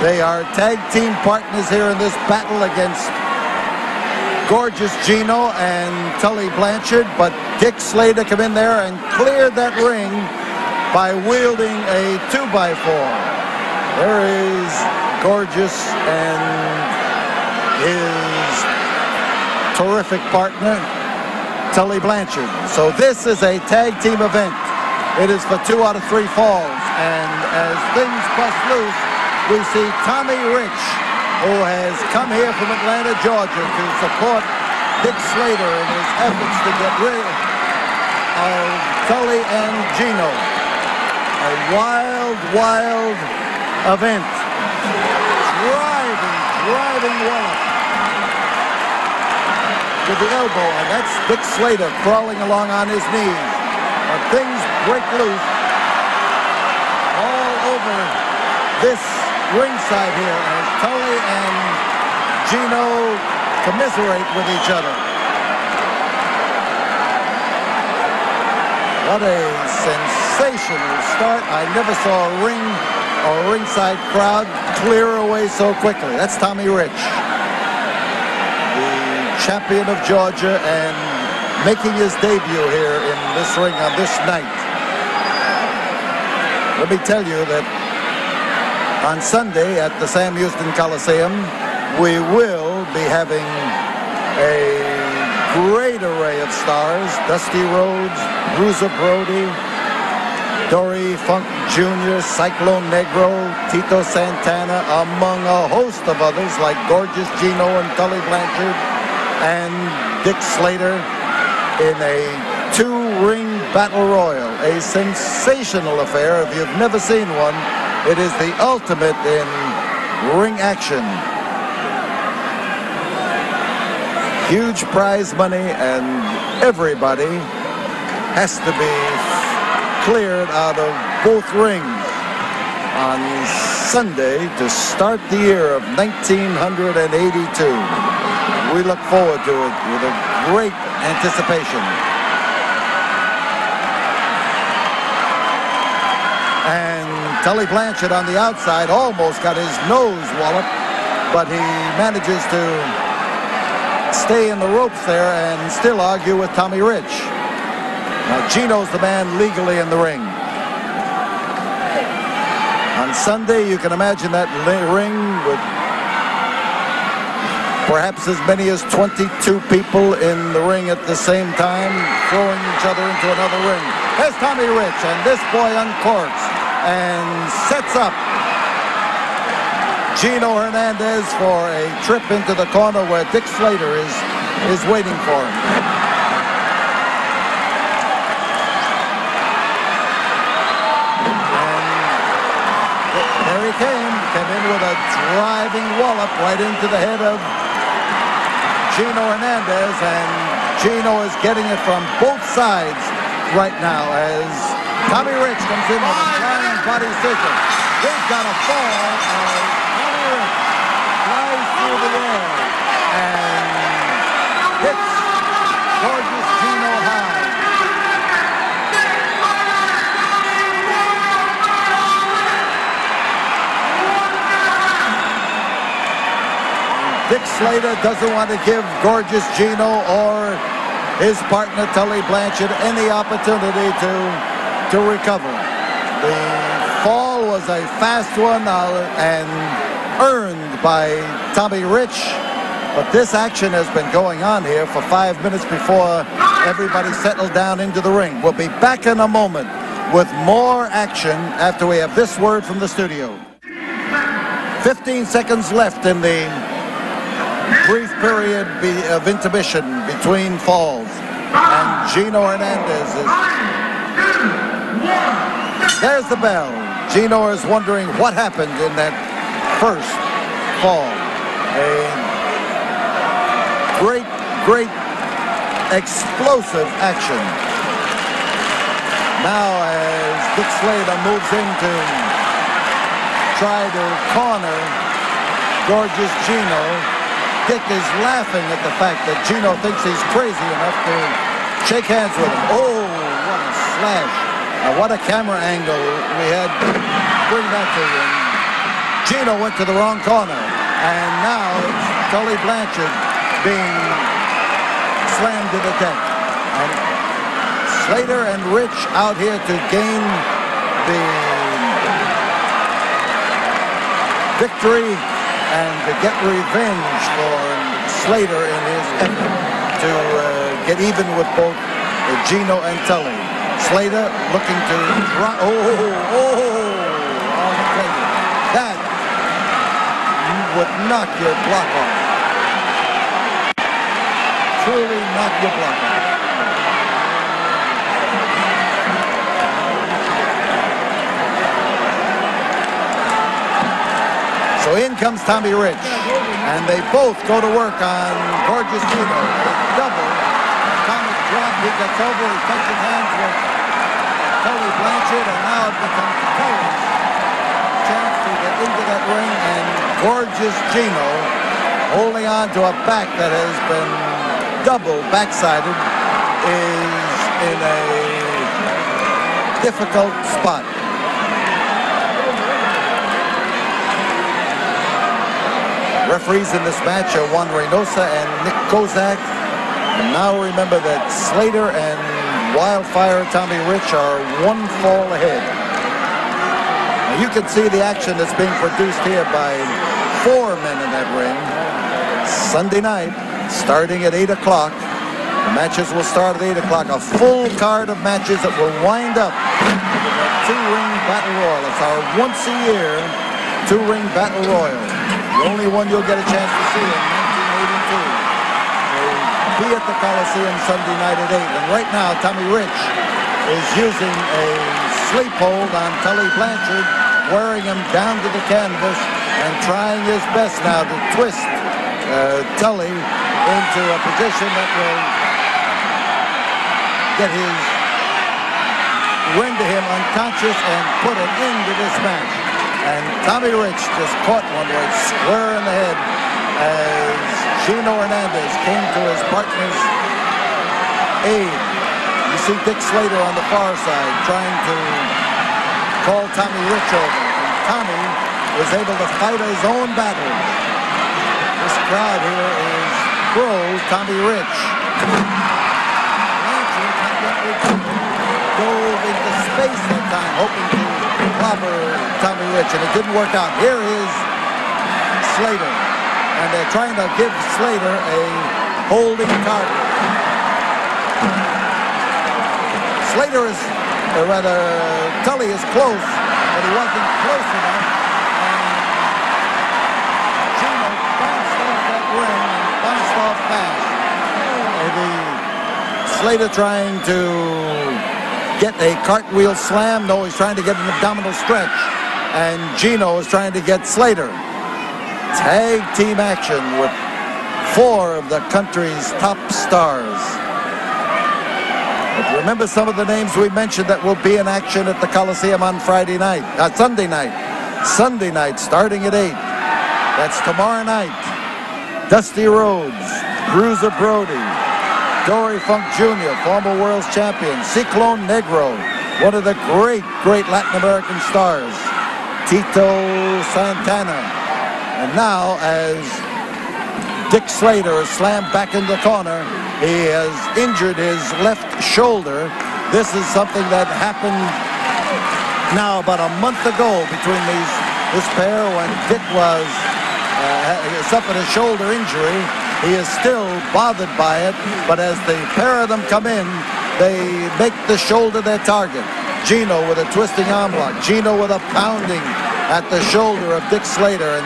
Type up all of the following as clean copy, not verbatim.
They are tag team partners here in this battle against Gorgeous Gino and Tully Blanchard, but Dick Slater come in there and cleared that ring by wielding a 2x4. There is Gorgeous and his terrific partner, Tully Blanchard. So this is a tag team event. It is for 2 out of 3 falls, and as things bust loose, we see Tommy Rich, who has come here from Atlanta, Georgia, to support Dick Slater in his efforts to get rid of Tully and Gino. A wild, wild event. Driving Wallop with the elbow, and that's Dick Slater crawling along on his knees. But things break loose all over this ringside here as Tully and Gino commiserate with each other. What a sensational start. I never saw a ring or a ringside crowd clear away so quickly. That's Tommy Rich, the champion of Georgia, and making his debut here in this ring on this night. Let me tell you that on Sunday at the Sam Houston Coliseum, we will be having a great array of stars. Dusty Rhodes, Bruiser Brody, Dory Funk Jr., Cyclone Negro, Tito Santana, among a host of others like Gorgeous Gino and Tully Blanchard and Dick Slater in a 2-ring battle royal. A sensational affair. If you've never seen one, it is the ultimate in ring action. Huge prize money, and everybody has to be cleared out of both rings on Sunday to start the year of 1982. We look forward to it with a great anticipation. And Tully Blanchard on the outside almost got his nose walloped, but he manages to stay in the ropes there and still argue with Tommy Rich. Now Gino's the man legally in the ring. On Sunday, you can imagine that ring with perhaps as many as 22 people in the ring at the same time, throwing each other into another ring. There's Tommy Rich, and this boy uncorks and sets up Gino Hernandez for a trip into the corner where Dick Slater is waiting for him. And there he came in with a driving wallop right into the head of Gino Hernandez, and Gino is getting it from both sides right now as Tommy Rich comes in with a flying body scissor. We've got a fall as Tommy Rich flies through the air and hits Gorgeous Gino high. Dick Slater doesn't want to give Gorgeous Gino or his partner Tully Blanchard any opportunity to recover. The fall was a fast one and earned by Tommy Rich, but this action has been going on here for 5 minutes before everybody settled down into the ring. We'll be back in a moment with more action after we have this word from the studio. 15 seconds left in the brief period of intermission between falls, and Gino Hernandez is... There's the bell. Gino is wondering what happened in that first fall. A great explosive action. Now as Dick Slater moves in to try to corner Gorgeous Gino, Dick is laughing at the fact that Gino thinks he's crazy enough to shake hands with him. Oh, what a slash. What a camera angle we had. Bring that to you. Gino went to the wrong corner. And now it's Tully Blanchard being slammed to the deck. And Slater and Rich out here to gain the victory and to get revenge for Slater in his effort to get even with both Gino and Tully. Slater looking to drop. On the table. That would knock your block off. Truly knock your block off. So in comes Tommy Rich, and they both go to work on Gorgeous Gino. A double. Tommy drop, he gets over, he touches hands with Tully Blanchard, and now it becomes Tully's chance to get into that ring, and Gorgeous Gino, holding on to a back that has been double backsided, is in a difficult spot. Referees in this match are Juan Reynosa and Nick Kozak. And now remember that Slater and Wildfire Tommy Rich are one fall ahead. Now you can see the action that's being produced here by 4 men in that ring. Sunday night, starting at 8 o'clock. The matches will start at 8 o'clock. A full card of matches that will wind up with a 2-ring battle royal. It's our once-a-year 2-ring battle royal. The only one you'll get a chance to see in 1982. They'll be at the Coliseum Sunday night at 8. And right now, Tommy Rich is using a sleep hold on Tully Blanchard, wearing him down to the canvas and trying his best now to twist Tully into a position that will render him unconscious and put an end to this match. And Tommy Rich just caught one right square in the head as Gino Hernandez came to his partner's aid. You see Dick Slater on the far side trying to call Tommy Rich over. And Tommy was able to fight his own battles. This crowd here is pro Tommy Rich. Blanchard dove into space that time, hoping to clobber Tommy Rich, and it didn't work out. Here is Slater, and they're trying to give Slater a holding target. Slater is, or rather, Tully is close, but he wasn't close enough, and Gino bounced off that ring and bounced off fast. Slater trying to get a cartwheel slam. No, he's trying to get an abdominal stretch. And Gino is trying to get Slater. Tag team action with 4 of the country's top stars. But remember some of the names we mentioned that will be in action at the Coliseum on Sunday night. Sunday night, starting at 8. That's tomorrow night. Dusty Rhodes, Bruiser Brody, Dory Funk Jr., former world's champion, Ciclone Negro, one of the great Latin American stars, Tito Santana. And now, as Dick Slater is slammed back in the corner, he has injured his left shoulder. This is something that happened now about a month ago between this pair when Dick was suffered a shoulder injury. He is still bothered by it, but as the pair of them come in, they make the shoulder their target. Gino with a twisting arm lock. Gino with a pounding at the shoulder of Dick Slater. And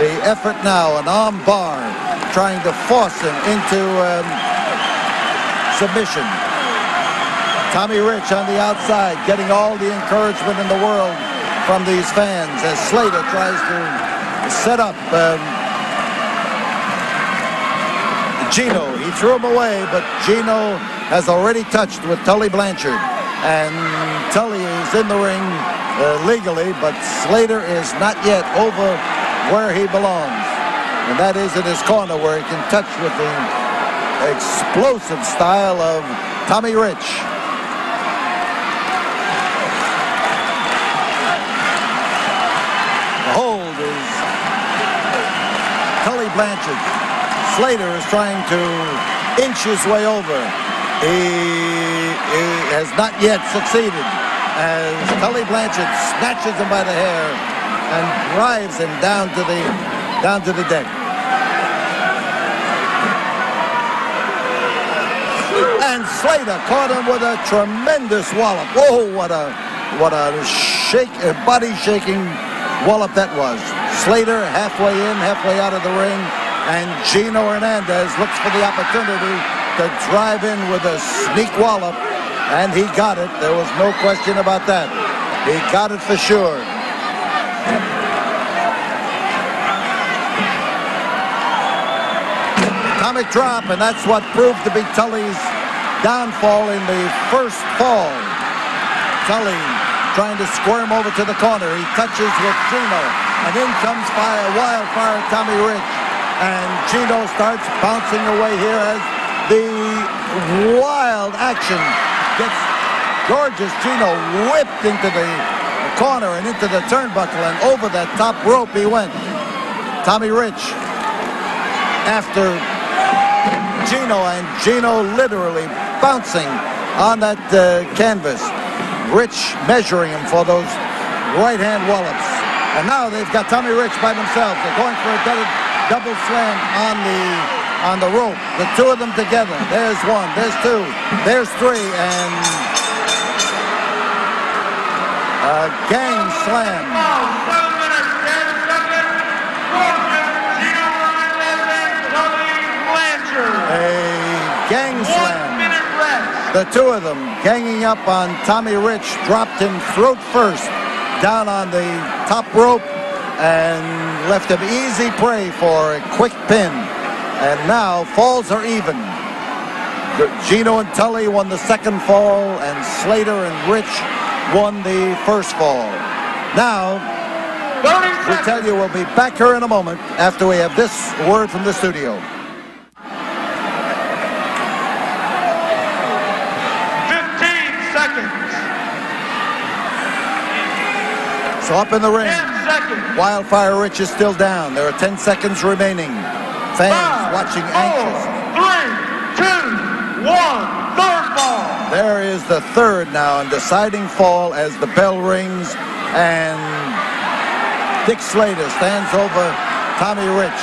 the effort now, an arm bar, trying to force him into submission. Tommy Rich on the outside, getting all the encouragement in the world from these fans as Slater tries to set up Gino. He threw him away, but Gino has already touched with Tully Blanchard. And Tully is in the ring legally, but Slater is not yet over where he belongs. And that is in his corner where he can touch with the explosive style of Tommy Rich. The hold is Tully Blanchard. Slater is trying to inch his way over. He has not yet succeeded as Tully Blanchard snatches him by the hair and drives him down to the deck. And Slater caught him with a tremendous wallop. Whoa, what a body-shaking wallop that was. Slater halfway in, halfway out of the ring, and Gino Hernandez looks for the opportunity to drive in with a sneak wallop, and he got it. There was no question about that. He got it for sure. Atomic drop, and that's what proved to be Tully's downfall in the first fall. Tully trying to squirm over to the corner. He touches with Gino, and in comes wildfire Tommy Rich. And Gino starts bouncing away here as the wild action gets gorgeous. Gino whipped into the corner and into the turnbuckle, and over that top rope he went. Tommy Rich after Gino, and Gino literally bouncing on that canvas. Rich measuring him for those right-hand wallops. And now they've got Tommy Rich by themselves. They're going for a double slam on the rope. The two of them together. There's one, there's two, there's three, and a gang slam. A gang slam. The two of them ganging up on Tommy Rich, dropped him throat first down on the top rope and left him easy prey for a quick pin. And now falls are even. Gino and Tully won the second fall, and Slater and Rich won the first fall. Now, we tell you we'll be back here in a moment after we have this word from the studio. So up in the ring, Wildfire Rich is still down. There are 10 seconds remaining. Fans watching anxious. 3, 2, 1, third fall. There is the third now, and deciding fall as the bell rings, and Dick Slater stands over Tommy Rich,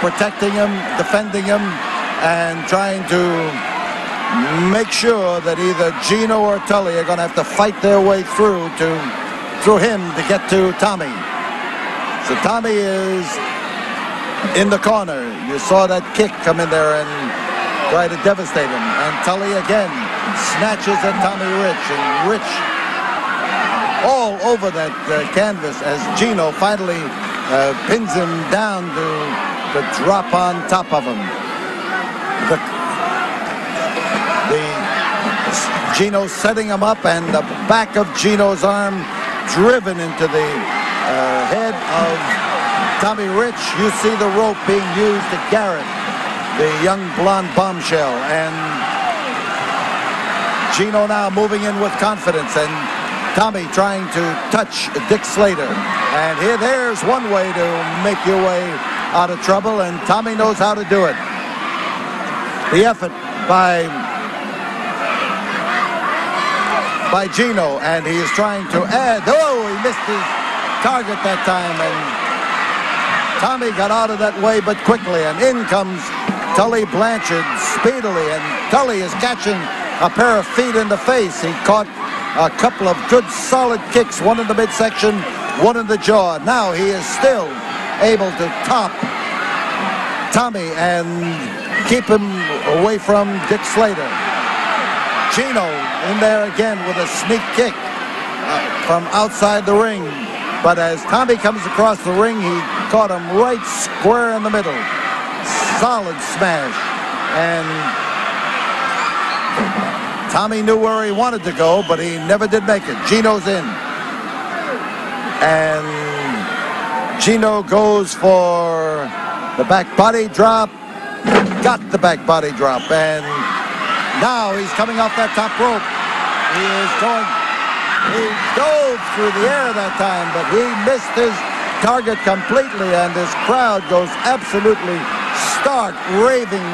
protecting him, defending him, and trying to make sure that either Gino or Tully are going to have to fight their way through him to get to Tommy. So Tommy is in the corner. You saw that kick come in there and try to devastate him. And Tully again snatches at Tommy Rich, and Rich all over that canvas as Gino finally pins him down to drop on top of him. Gino setting him up, and the back of Gino's arm driven into the head of Tommy Rich. You see the rope being used to Garrett, the young blonde bombshell, and Gino now moving in with confidence, and Tommy trying to touch Dick Slater. And there's one way to make your way out of trouble, and Tommy knows how to do it. The effort by Gino, and he is trying to add. Oh, he missed his target that time, and Tommy got out of that way but quickly, and in comes Tully Blanchard speedily, and Tully is catching a pair of feet in the face. He caught a couple of good solid kicks, one in the midsection, one in the jaw. Now he is still able to top Tommy and keep him away from Dick Slater. Gino in there again with a sneak kick from outside the ring. But as Tommy comes across the ring, he caught him right square in the middle. Solid smash. And Tommy knew where he wanted to go, but he never did make it. Gino's in. And Gino goes for the back body drop. Got the back body drop. And now he's coming off that top rope. He dove through the air that time, but he missed his target completely, and this crowd goes absolutely stark, raving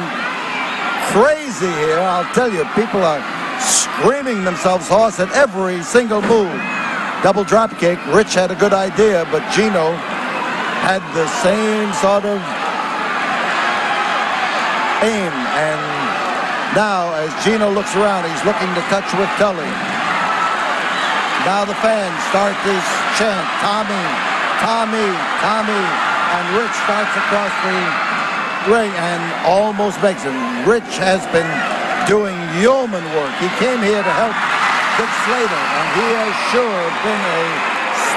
crazy here. I'll tell you, people are screaming themselves hoarse at every single move. Double drop kick. Rich had a good idea, but Gino had the same sort of aim. And now, as Gino looks around, he's looking to touch with Tully. Now the fans start this chant, Tommy, Tommy, Tommy, and Rich starts across the ring and almost makes him. Rich has been doing yeoman work. He came here to help Dick Slater, and he has sure been a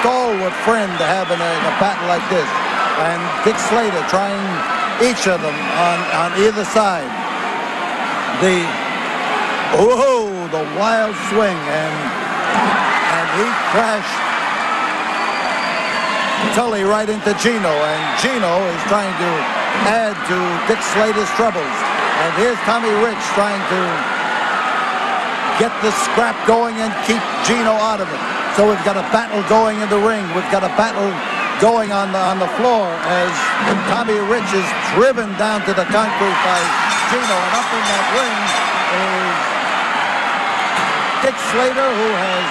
stalwart friend to have in a battle like this. And Dick Slater trying each of them on either side. The wild swing, and he crashed Tully right into Gino, and Gino is trying to add to Dick Slater's troubles. And here's Tommy Rich trying to get the scrap going and keep Gino out of it. So we've got a battle going in the ring. We've got a battle going on the floor as Tommy Rich is driven down to the concrete by Gino. And up in that ring is Dick Slater, who has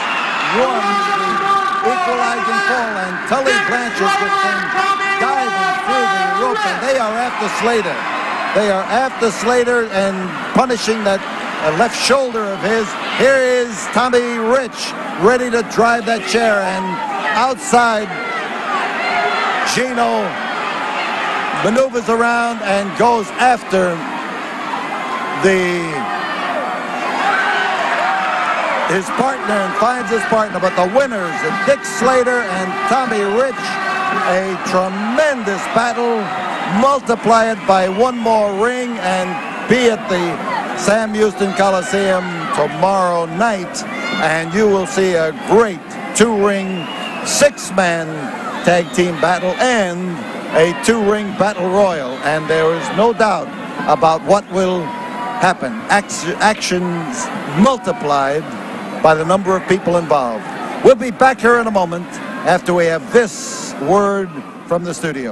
won the equalizing fall, and Tully Blanchard has been diving through the rope, and they are after Slater. They are after Slater and punishing that left shoulder of his. Here is Tommy Rich ready to drive that chair, and outside Gino maneuvers around and goes after his partner and finds his partner. But the winners are Dick Slater and Tommy Rich. A tremendous battle. Multiply it by one more ring and be at the Sam Houston Coliseum tomorrow night, and you will see a great two-ring, six-man tag team battle and a two-ring battle royal. And there is no doubt about what will happen. Actions multiplied by the number of people involved. We'll be back here in a moment after we have this word from the studio.